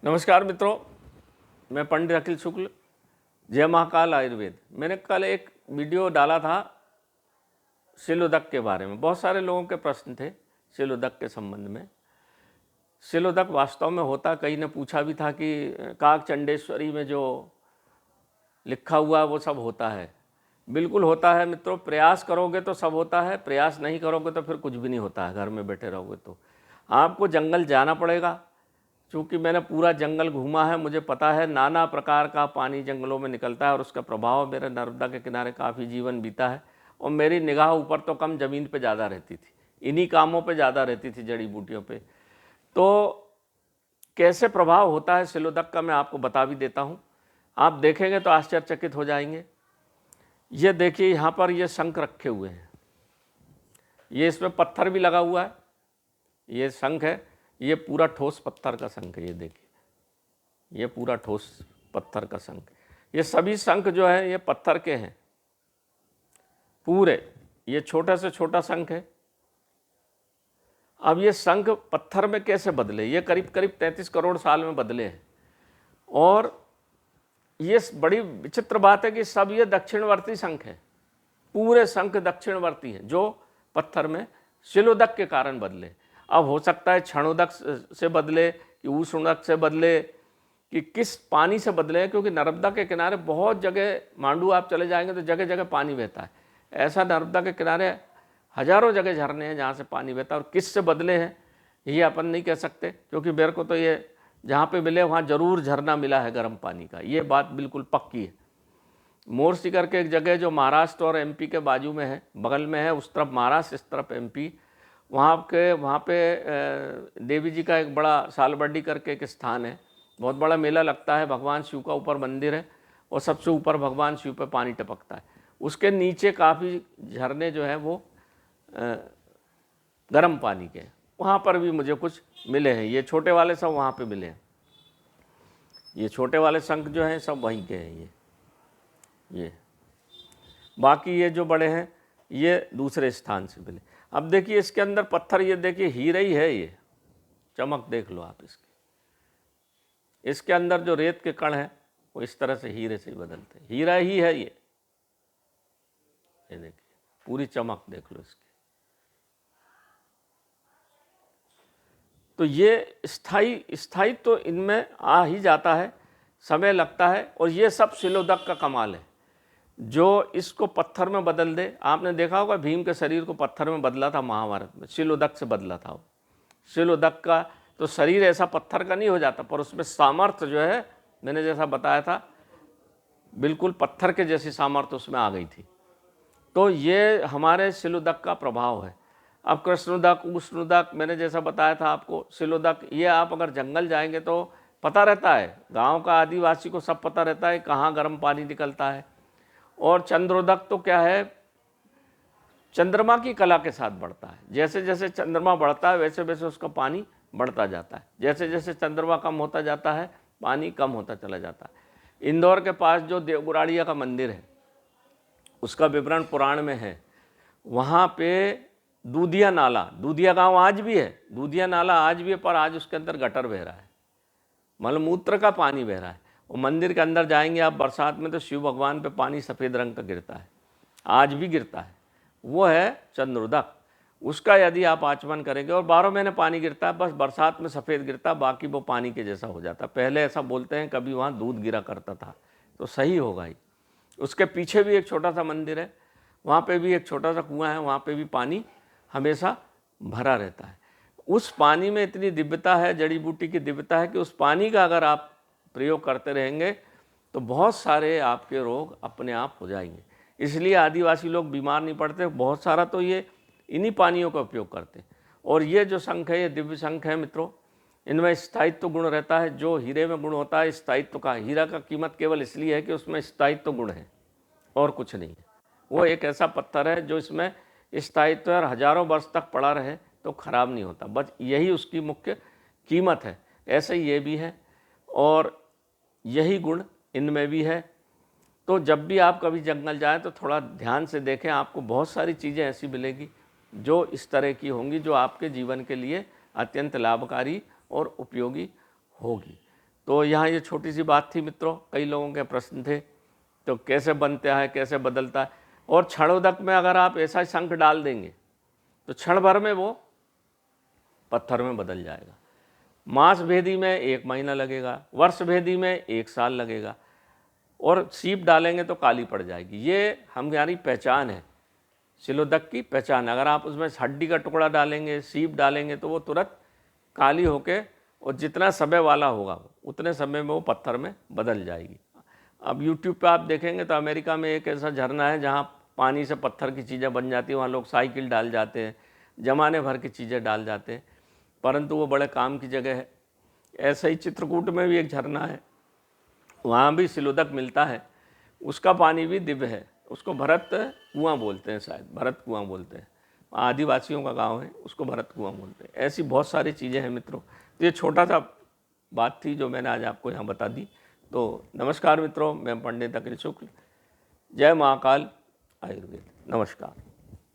नमस्कार मित्रों, मैं पंडित अखिल शुक्ल, जय महाकाल आयुर्वेद। मैंने कल एक वीडियो डाला था शिलोदक के बारे में। बहुत सारे लोगों के प्रश्न थे शिलोदक के संबंध में। शिलोदक वास्तव में होता, कई ने पूछा भी था कि काक चंडेश्वरी में जो लिखा हुआ है वो सब होता है। बिल्कुल होता है मित्रों, प्रयास करोगे तो सब होता है, प्रयास नहीं करोगे तो फिर कुछ भी नहीं होता है। घर में बैठे रहोगे तो आपको जंगल जाना पड़ेगा। चूँकि मैंने पूरा जंगल घूमा है, मुझे पता है नाना प्रकार का पानी जंगलों में निकलता है और उसका प्रभाव मेरे नर्मदा के किनारे काफ़ी जीवन बीता है। और मेरी निगाह ऊपर तो कम, ज़मीन पे ज़्यादा रहती थी, इन्हीं कामों पे ज़्यादा रहती थी, जड़ी बूटियों पे। तो कैसे प्रभाव होता है शिलोदक का मैं आपको बता भी देता हूँ। आप देखेंगे तो आश्चर्यचकित हो जाएंगे। ये देखिए, यहाँ पर ये शंख रखे हुए हैं, ये इसमें पत्थर भी लगा हुआ है। ये शंख है, ये पूरा ठोस पत्थर का शंख है। ये देखिए, ये पूरा ठोस पत्थर का शंख। ये सभी शंख जो है ये पत्थर के हैं पूरे। ये छोटा से छोटा शंख है। अब ये शंख पत्थर में कैसे बदले? ये करीब करीब 33 करोड़ साल में बदले हैं। और ये बड़ी विचित्र बात है कि सब ये दक्षिणवर्ती शंख है, पूरे शंख दक्षिणवर्ती हैं, जो पत्थर में शिलोदक के कारण बदले। अब हो सकता है क्षणोदक से बदले कि उष्णोदक से बदले कि किस पानी से बदले, क्योंकि नर्मदा के किनारे बहुत जगह, मांडू आप चले जाएंगे तो जगह जगह पानी बहता है। ऐसा नर्मदा के किनारे हजारों जगह झरने हैं जहाँ से पानी बहता है। और किस से बदले हैं ये अपन नहीं कह सकते, क्योंकि मेरे को तो ये जहाँ पे मिले वहाँ ज़रूर झरना मिला है गर्म पानी का, ये बात बिल्कुल पक्की है। मोरसी करके एक जगह जो महाराष्ट्र और एमपी के बाजू में है, बगल में है, उस तरफ महाराष्ट्र, इस तरफ एमपी, वहाँ पे देवी जी का एक बड़ा सालबड्डी करके एक स्थान है। बहुत बड़ा मेला लगता है, भगवान शिव का ऊपर मंदिर है और सबसे ऊपर भगवान शिव पे पानी टपकता है। उसके नीचे काफ़ी झरने जो है वो गर्म पानी के, वहाँ पर भी मुझे कुछ मिले हैं। ये छोटे वाले सब वहाँ पे मिले हैं। ये छोटे वाले शंख जो हैं सब वहीं के हैं। ये बाकी ये जो बड़े हैं ये दूसरे स्थान से मिले। अब देखिए इसके अंदर पत्थर, ये देखिए हीरा ही है। ये चमक देख लो आप इसकी। इसके अंदर जो रेत के कण हैं वो इस तरह से हीरे से ही बदलते हैं। हीरा ही है ये देखिए, पूरी चमक देख लो इसकी। तो ये स्थाई तो इनमें आ ही जाता है, समय लगता है। और ये सब शिलोदक का कमाल है जो इसको पत्थर में बदल दे। आपने देखा होगा भीम के शरीर को पत्थर में बदला था महाभारत में, शिलोदक से बदला था वो। शिलोदक का तो शरीर ऐसा पत्थर का नहीं हो जाता, पर उसमें सामर्थ्य जो है, मैंने जैसा बताया था, बिल्कुल पत्थर के जैसी सामर्थ्य उसमें आ गई थी। तो ये हमारे शिलोदक का प्रभाव है। अब कृष्णोदक, उष्णोदक, मैंने जैसा बताया था आपको, शिलोदक, ये आप अगर जंगल जाएंगे तो पता रहता है, गाँव का आदिवासी को सब पता रहता है कहाँ गर्म पानी निकलता है। और चंद्रोदक तो क्या है, चंद्रमा की कला के साथ बढ़ता है। जैसे जैसे चंद्रमा बढ़ता है वैसे वैसे उसका पानी बढ़ता जाता है। जैसे जैसे चंद्रमा कम होता जाता है पानी कम होता चला जाता है। इंदौर के पास जो देवगुराड़िया का मंदिर है उसका विवरण पुराण में है। वहाँ पे दूधिया नाला, दूधिया गांव आज भी है, दूधिया नाला आज भी है, पर आज उसके अंदर गटर बह रहा है, मलमूत्र का पानी बह रहा है। वो मंदिर के अंदर जाएंगे आप बरसात में तो शिव भगवान पे पानी सफ़ेद रंग का गिरता है, आज भी गिरता है। वो है चंद्रोदक। उसका यदि आप आचमन करेंगे, और 12 महीने पानी गिरता है, बस बरसात में सफ़ेद गिरता है, बाकी वो पानी के जैसा हो जाता है। पहले ऐसा बोलते हैं कभी वहाँ दूध गिरा करता था, तो सही होगा ही। उसके पीछे भी एक छोटा सा मंदिर है, वहाँ पे भी एक छोटा सा कुआं है, वहाँ पे भी पानी हमेशा भरा रहता है। उस पानी में इतनी दिव्यता है, जड़ी बूटी की दिव्यता है कि उस पानी का अगर आप प्रयोग करते रहेंगे तो बहुत सारे आपके रोग अपने आप हो जाएंगे। इसलिए आदिवासी लोग बीमार नहीं पड़ते, बहुत सारा तो ये इन्हीं पानियों का उपयोग करते हैं। और ये जो शंख है, ये दिव्य शंख है मित्रों, इनमें स्थायित्व गुण रहता है। जो हीरे में गुण होता है स्थायित्व का, हीरा का कीमत केवल इसलिए है कि उसमें स्थायित्व गुण है और कुछ नहीं है। वो एक ऐसा पत्थर है जो इसमें स्थायित्व और हजारों वर्ष तक पड़ा रहे तो खराब नहीं होता, बस यही उसकी मुख्य कीमत है। ऐसे ही ये भी है और यही गुण इनमें भी है। तो जब भी आप कभी जंगल जाएं तो थोड़ा ध्यान से देखें, आपको बहुत सारी चीज़ें ऐसी मिलेगी जो इस तरह की होंगी जो आपके जीवन के लिए अत्यंत लाभकारी और उपयोगी होगी। तो यहाँ ये छोटी सी बात थी मित्रों, कई लोगों के प्रश्न थे। तो कैसे बनता है, कैसे बदलता है, और क्षणोदक में अगर आप ऐसा शंख डाल देंगे तो क्षण भर में वो पत्थर में बदल जाएगा। मास भेदी में 1 महीना लगेगा, वर्ष भेदी में 1 साल लगेगा, और सीप डालेंगे तो काली पड़ जाएगी। ये हमारी पहचान है, सिलोदक की पहचान। अगर आप उसमें हड्डी का टुकड़ा डालेंगे, सीप डालेंगे तो वो तुरंत काली होके, और जितना समय वाला होगा उतने समय में वो पत्थर में बदल जाएगी। अब YouTube पे आप देखेंगे तो अमेरिका में एक ऐसा झरना है जहाँ पानी से पत्थर की चीज़ें बन जाती हैं। वहाँ लोग साइकिल डाल जाते हैं, जमाने भर की चीज़ें डाल जाते हैं, परंतु वो बड़े काम की जगह है। ऐसे ही चित्रकूट में भी एक झरना है, वहाँ भी सिलोदक मिलता है, उसका पानी भी दिव्य है। उसको भरत कुआं बोलते हैं, शायद भरत कुआं बोलते हैं। आदिवासियों का गांव है, उसको भरत कुआं बोलते हैं। ऐसी बहुत सारी चीज़ें हैं मित्रों। तो ये छोटा सा बात थी जो मैंने आज आपको यहाँ बता दी। तो नमस्कार मित्रों, मैं पंडित अखिल शुक्ल। जय महाकाल आयुर्वेद। नमस्कार।